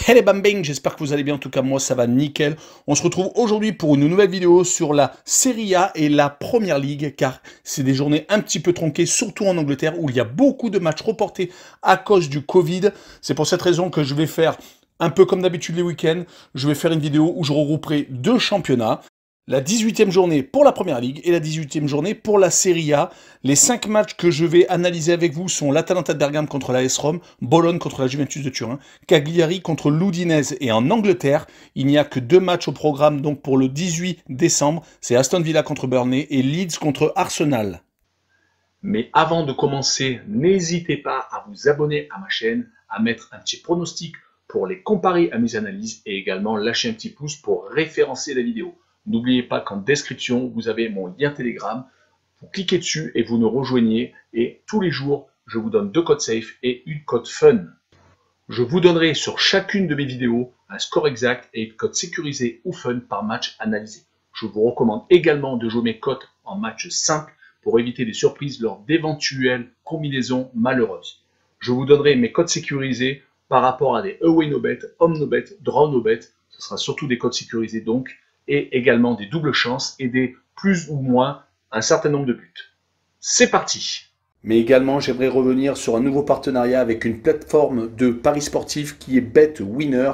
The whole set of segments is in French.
Hey les bambing, j'espère que vous allez bien, en tout cas moi ça va nickel. On se retrouve aujourd'hui pour une nouvelle vidéo sur la Serie A et la Première Ligue, car c'est des journées un petit peu tronquées, surtout en Angleterre, où il y a beaucoup de matchs reportés à cause du Covid. C'est pour cette raison que je vais faire, un peu comme d'habitude les week-ends, je vais faire une vidéo où je regrouperai deux championnats. La 18e journée pour la Première Ligue et la 18e journée pour la Serie A. Les 5 matchs que je vais analyser avec vous sont l'Atalanta de Bergame contre la AS Rome, Bologne contre la Juventus de Turin, Cagliari contre l'Udinese. Et en Angleterre, il n'y a que 2 matchs au programme donc pour le 18 décembre. C'est Aston Villa contre Burnley et Leeds contre Arsenal. Mais avant de commencer, n'hésitez pas à vous abonner à ma chaîne, à mettre un petit pronostic pour les comparer à mes analyses et également lâcher un petit pouce pour référencer la vidéo. N'oubliez pas qu'en description, vous avez mon lien Telegram. Vous cliquez dessus et vous nous rejoignez. Et tous les jours, je vous donne 2 codes safe et une code fun. Je vous donnerai sur chacune de mes vidéos un score exact et une code sécurisé ou fun par match analysé. Je vous recommande également de jouer mes cotes en match simple pour éviter des surprises lors d'éventuelles combinaisons malheureuses. Je vous donnerai mes codes sécurisés par rapport à des away no bet, home no bet, draw no bet. Ce sera surtout des codes sécurisés donc, et également des doubles chances et des plus ou moins un certain nombre de buts. C'est parti! Mais également, j'aimerais revenir sur un nouveau partenariat avec une plateforme de paris sportifs qui est BetWinner,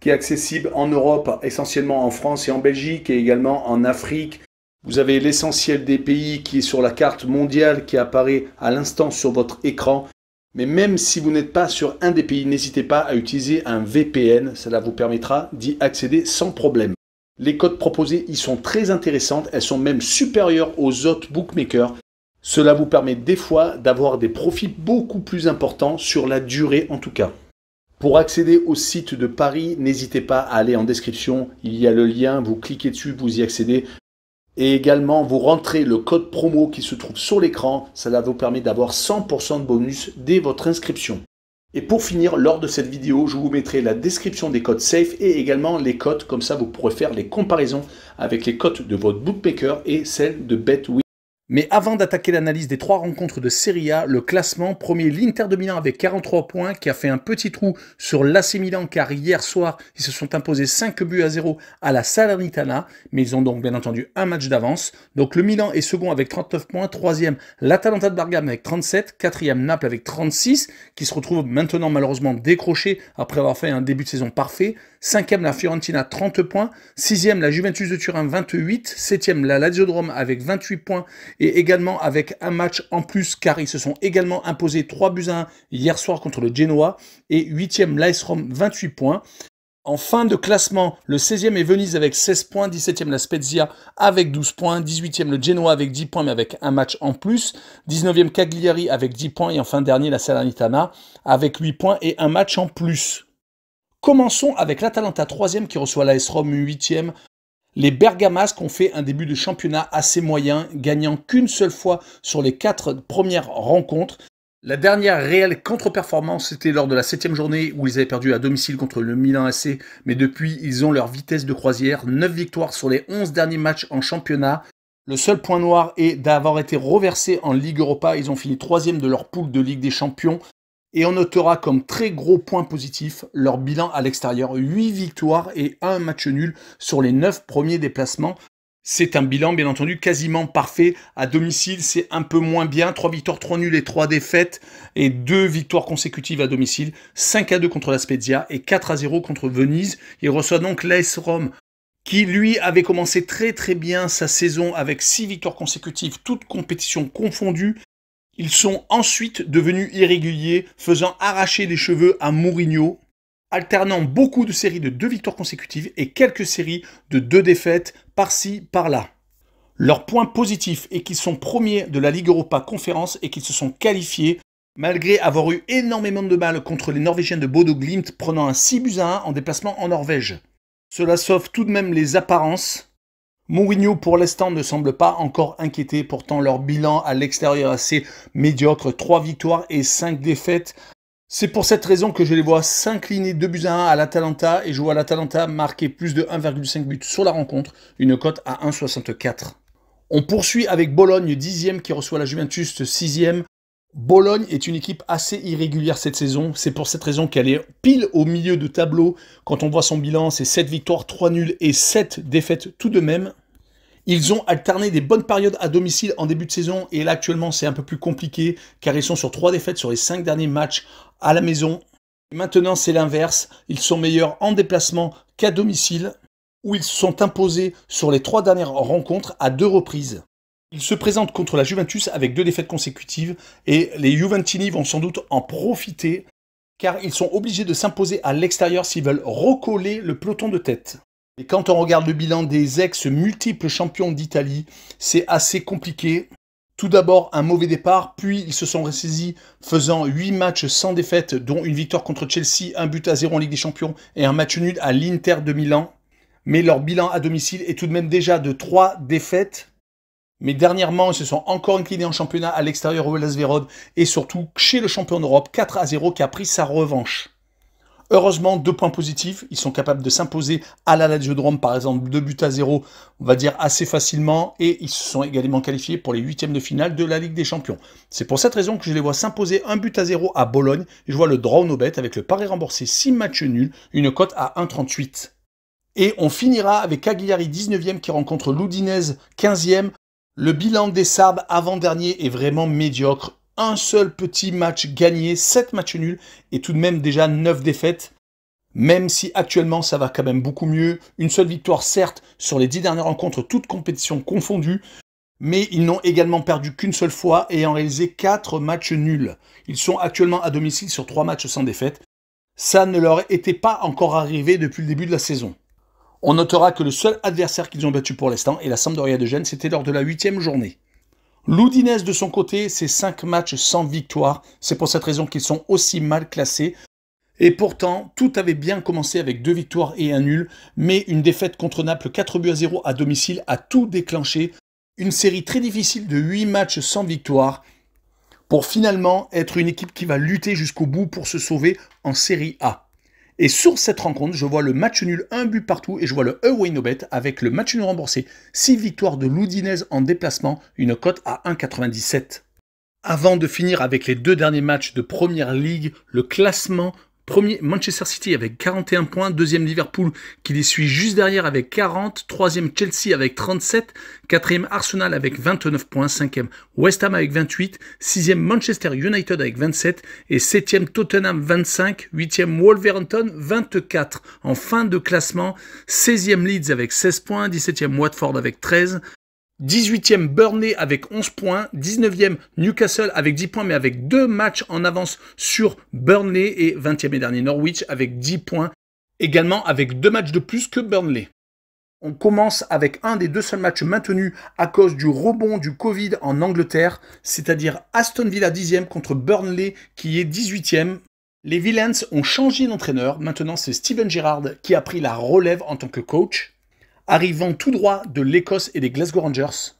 qui est accessible en Europe, essentiellement en France et en Belgique, et également en Afrique. Vous avez l'essentiel des pays qui est sur la carte mondiale qui apparaît à l'instant sur votre écran. Mais même si vous n'êtes pas sur un des pays, n'hésitez pas à utiliser un VPN. Cela vous permettra d'y accéder sans problème. Les cotes proposées y sont très intéressantes. Elles sont même supérieures aux autres bookmakers. Cela vous permet des fois d'avoir des profits beaucoup plus importants sur la durée en tout cas. Pour accéder au site de Paris, n'hésitez pas à aller en description. Il y a le lien, vous cliquez dessus, vous y accédez. Et également, vous rentrez le code promo qui se trouve sur l'écran. Cela vous permet d'avoir 100% de bonus dès votre inscription. Et pour finir, lors de cette vidéo, je vous mettrai la description des codes safe et également les cotes. Comme ça, vous pourrez faire les comparaisons avec les cotes de votre bookmaker et celles de BetWinner. Mais avant d'attaquer l'analyse des 3 rencontres de Serie A, le classement, premier l'Inter de Milan avec 43 points qui a fait un petit trou sur l'AC Milan car hier soir ils se sont imposés 5-0 à la Salernitana, mais ils ont donc bien entendu un match d'avance. Donc le Milan est second avec 39 points, troisième l'Atalanta de Bergame avec 37, quatrième Naples avec 36 qui se retrouve maintenant malheureusement décroché après avoir fait un début de saison parfait. Cinquième la Fiorentina 30 points, sixième la Juventus de Turin 28, septième la Lazio de Rome avec 28 points et également avec un match en plus car ils se sont également imposés 3-1 hier soir contre le Genoa et 8e l'AS Rome 28 points. En fin de classement, le 16e est Venise avec 16 points, 17e la Spezia avec 12 points, 18e le Genoa avec 10 points mais avec un match en plus, 19e Cagliari avec 10 points et enfin dernier la Salernitana avec 8 points et un match en plus. Commençons avec l'Atalanta 3e qui reçoit l'AS Rome 8e. Les Bergamasques ont fait un début de championnat assez moyen, gagnant qu'une seule fois sur les 4 premières rencontres. La dernière réelle contre-performance, c'était lors de la 7e journée où ils avaient perdu à domicile contre le Milan AC, mais depuis, ils ont leur vitesse de croisière, 9 victoires sur les 11 derniers matchs en championnat. Le seul point noir est d'avoir été reversés en Ligue Europa, ils ont fini 3e de leur poule de Ligue des Champions. Et on notera comme très gros point positif leur bilan à l'extérieur, 8 victoires et 1 match nul sur les 9 premiers déplacements. C'est un bilan bien entendu quasiment parfait. À domicile, c'est un peu moins bien, 3 victoires, 3 nuls et 3 défaites et 2 victoires consécutives à domicile, 5-2 contre la Spezia et 4-0 contre Venise. Il reçoit donc l'AS Rome qui lui avait commencé très bien sa saison avec 6 victoires consécutives, toutes compétitions confondues. Ils sont ensuite devenus irréguliers, faisant arracher les cheveux à Mourinho, alternant beaucoup de séries de 2 victoires consécutives et quelques séries de 2 défaites par-ci, par-là. Leur point positif est qu'ils sont premiers de la Ligue Europa Conférence et qu'ils se sont qualifiés, malgré avoir eu énormément de mal contre les Norvégiens de Bodo Glimt, prenant un 6-1 en déplacement en Norvège. Cela sauve tout de même les apparences. Mourinho pour l'instant ne semble pas encore inquiété, pourtant leur bilan à l'extérieur assez médiocre, 3 victoires et 5 défaites. C'est pour cette raison que je les vois s'incliner 2-1 à l'Atalanta et je vois l'Atalanta marquer plus de 1,5 buts sur la rencontre, une cote à 1,64. On poursuit avec Bologne 10e qui reçoit la Juventus 6e. Bologne est une équipe assez irrégulière cette saison. C'est pour cette raison qu'elle est pile au milieu de tableau. Quand on voit son bilan, c'est 7 victoires, 3 nuls et 7 défaites tout de même. Ils ont alterné des bonnes périodes à domicile en début de saison et là actuellement c'est un peu plus compliqué car ils sont sur 3 défaites sur les 5 derniers matchs à la maison. Maintenant c'est l'inverse, ils sont meilleurs en déplacement qu'à domicile où ils se sont imposés sur les 3 dernières rencontres à 2 reprises. Ils se présentent contre la Juventus avec 2 défaites consécutives et les Juventini vont sans doute en profiter car ils sont obligés de s'imposer à l'extérieur s'ils veulent recoller le peloton de tête. Et quand on regarde le bilan des ex-multiples champions d'Italie, c'est assez compliqué. Tout d'abord, un mauvais départ, puis ils se sont ressaisis faisant 8 matchs sans défaite, dont une victoire contre Chelsea, un but à 0 en Ligue des Champions et un match nul à l'Inter de Milan. Mais leur bilan à domicile est tout de même déjà de 3 défaites. Mais dernièrement, ils se sont encore inclinés en championnat à l'extérieur au Hellas Vérone et surtout chez le champion d'Europe 4-0 qui a pris sa revanche. Heureusement, 2 points positifs, ils sont capables de s'imposer à la Lazio de Rome, par exemple 2-0, on va dire assez facilement, et ils se sont également qualifiés pour les 8e de finale de la Ligue des Champions. C'est pour cette raison que je les vois s'imposer 1-0 à Bologne, et je vois le draw no bet avec le pari remboursé 6 matchs nuls, une cote à 1,38. Et on finira avec Cagliari 19e qui rencontre l'Udinese 15e. Le bilan des Sardes avant-dernier est vraiment médiocre. Un seul petit match gagné, 7 matchs nuls et tout de même déjà 9 défaites. Même si actuellement ça va quand même beaucoup mieux. Une seule victoire certes sur les 10 dernières rencontres, toutes compétitions confondues. Mais ils n'ont également perdu qu'une seule fois et ont réalisé 4 matchs nuls. Ils sont actuellement à domicile sur 3 matchs sans défaite. Ça ne leur était pas encore arrivé depuis le début de la saison. On notera que le seul adversaire qu'ils ont battu pour l'instant est la Sampdoria de Gênes, c'était lors de la 8e journée. L'Udinese de son côté, c'est 5 matchs sans victoire. C'est pour cette raison qu'ils sont aussi mal classés. Et pourtant, tout avait bien commencé avec 2 victoires et un nul, mais une défaite contre Naples 4-0 à domicile a tout déclenché. Une série très difficile de 8 matchs sans victoire pour finalement être une équipe qui va lutter jusqu'au bout pour se sauver en Série A. Et sur cette rencontre, je vois le match nul, 1 but partout, et je vois le away no bet avec le match nul remboursé, 6 victoires de l'Udinese en déplacement, une cote à 1,97. Avant de finir avec les 2 derniers matchs de Première Ligue, le classement: premier Manchester City avec 41 points, deuxième Liverpool qui les suit juste derrière avec 40, troisième Chelsea avec 37, quatrième Arsenal avec 29 points, cinquième West Ham avec 28, sixième Manchester United avec 27 et septième Tottenham 25, huitième Wolverhampton 24. En fin de classement, 16e Leeds avec 16 points, 17e Watford avec 13, 18e Burnley avec 11 points, 19e Newcastle avec 10 points mais avec 2 matchs en avance sur Burnley et 20e et dernier Norwich avec 10 points, également avec 2 matchs de plus que Burnley. On commence avec un des 2 seuls matchs maintenus à cause du rebond du Covid en Angleterre, c'est-à-dire Aston Villa 10e contre Burnley qui est 18e. Les Villains ont changé d'entraîneur, maintenant c'est Steven Gerrard qui a pris la relève en tant que coach. Arrivant tout droit de l'Écosse et des Glasgow Rangers,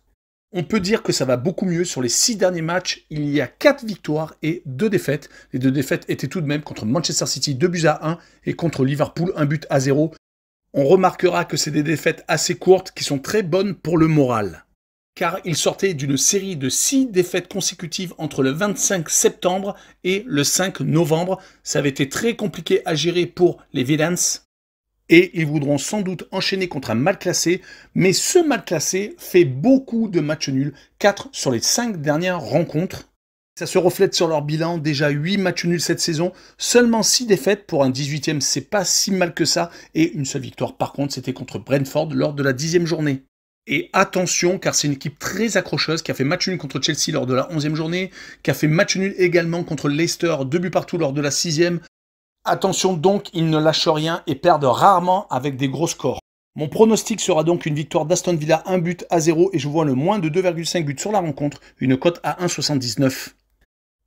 on peut dire que ça va beaucoup mieux. Sur les 6 derniers matchs, il y a 4 victoires et 2 défaites. Les 2 défaites étaient tout de même contre Manchester City 2-1 et contre Liverpool 1-0. On remarquera que c'est des défaites assez courtes qui sont très bonnes pour le moral. Car ils sortaient d'une série de 6 défaites consécutives entre le 25 septembre et le 5 novembre. Ça avait été très compliqué à gérer pour les Villains. Et ils voudront sans doute enchaîner contre un mal classé, mais ce mal classé fait beaucoup de matchs nuls, 4 sur les 5 dernières rencontres. Ça se reflète sur leur bilan, déjà 8 matchs nuls cette saison, seulement 6 défaites pour un 18e, c'est pas si mal que ça, et une seule victoire par contre, c'était contre Brentford lors de la 10e journée. Et attention, car c'est une équipe très accrocheuse qui a fait match nul contre Chelsea lors de la 11e journée, qui a fait match nul également contre Leicester, 2 buts partout lors de la 6e. Attention donc, ils ne lâchent rien et perdent rarement avec des gros scores. Mon pronostic sera donc une victoire d'Aston Villa 1-0 et je vois le moins de 2,5 buts sur la rencontre, une cote à 1,79.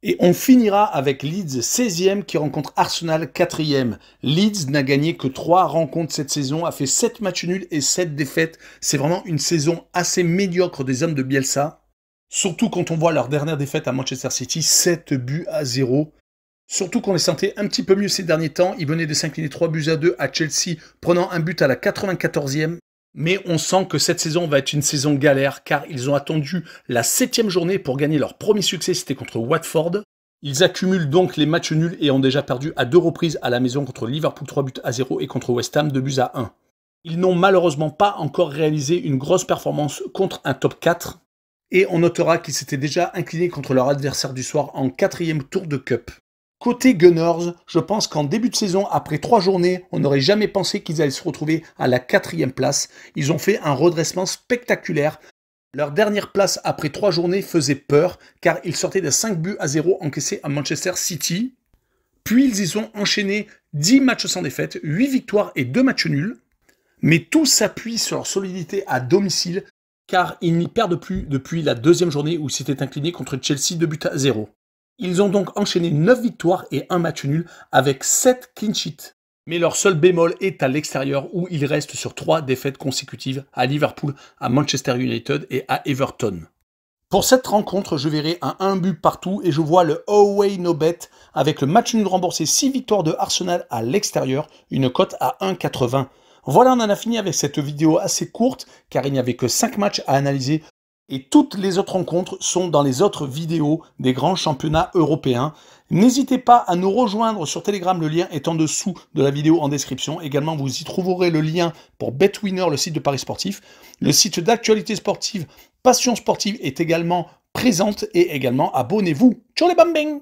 Et on finira avec Leeds 16e qui rencontre Arsenal 4e. Leeds n'a gagné que 3 rencontres cette saison, a fait 7 matchs nuls et 7 défaites. C'est vraiment une saison assez médiocre des hommes de Bielsa. Surtout quand on voit leur dernière défaite à Manchester City, 7-0. Surtout qu'on les sentait un petit peu mieux ces derniers temps. Ils venaient de s'incliner 3-2 à Chelsea, prenant un but à la 94e. Mais on sent que cette saison va être une saison galère car ils ont attendu la 7e journée pour gagner leur premier succès, c'était contre Watford. Ils accumulent donc les matchs nuls et ont déjà perdu à 2 reprises à la maison contre Liverpool 3-0 et contre West Ham 2-1. Ils n'ont malheureusement pas encore réalisé une grosse performance contre un top 4 et on notera qu'ils s'étaient déjà inclinés contre leur adversaire du soir en 4e tour de Cup. Côté Gunners, je pense qu'en début de saison, après 3 journées, on n'aurait jamais pensé qu'ils allaient se retrouver à la 4e place. Ils ont fait un redressement spectaculaire. Leur dernière place après 3 journées faisait peur, car ils sortaient de 5-0 encaissés à Manchester City. Puis ils y ont enchaîné 10 matchs sans défaite, 8 victoires et 2 matchs nuls. Mais tout s'appuie sur leur solidité à domicile, car ils n'y perdent plus depuis la 2e journée où ils s'étaient inclinés contre Chelsea 2-0. Ils ont donc enchaîné 9 victoires et 1 match nul avec 7 clean sheets. Mais leur seul bémol est à l'extérieur où ils restent sur 3 défaites consécutives à Liverpool, à Manchester United et à Everton. Pour cette rencontre, je verrai un 1 but partout et je vois le away no bet avec le match nul remboursé 6 victoires de Arsenal à l'extérieur, une cote à 1,80. Voilà, on en a fini avec cette vidéo assez courte car il n'y avait que 5 matchs à analyser. Et toutes les autres rencontres sont dans les autres vidéos des grands championnats européens. N'hésitez pas à nous rejoindre sur Telegram, le lien est en dessous de la vidéo en description. Également, vous y trouverez le lien pour BetWinner, le site de paris sportif. Le site d'actualité sportive Passion Sportive est également présente et également abonnez-vous. Ciao les bambins!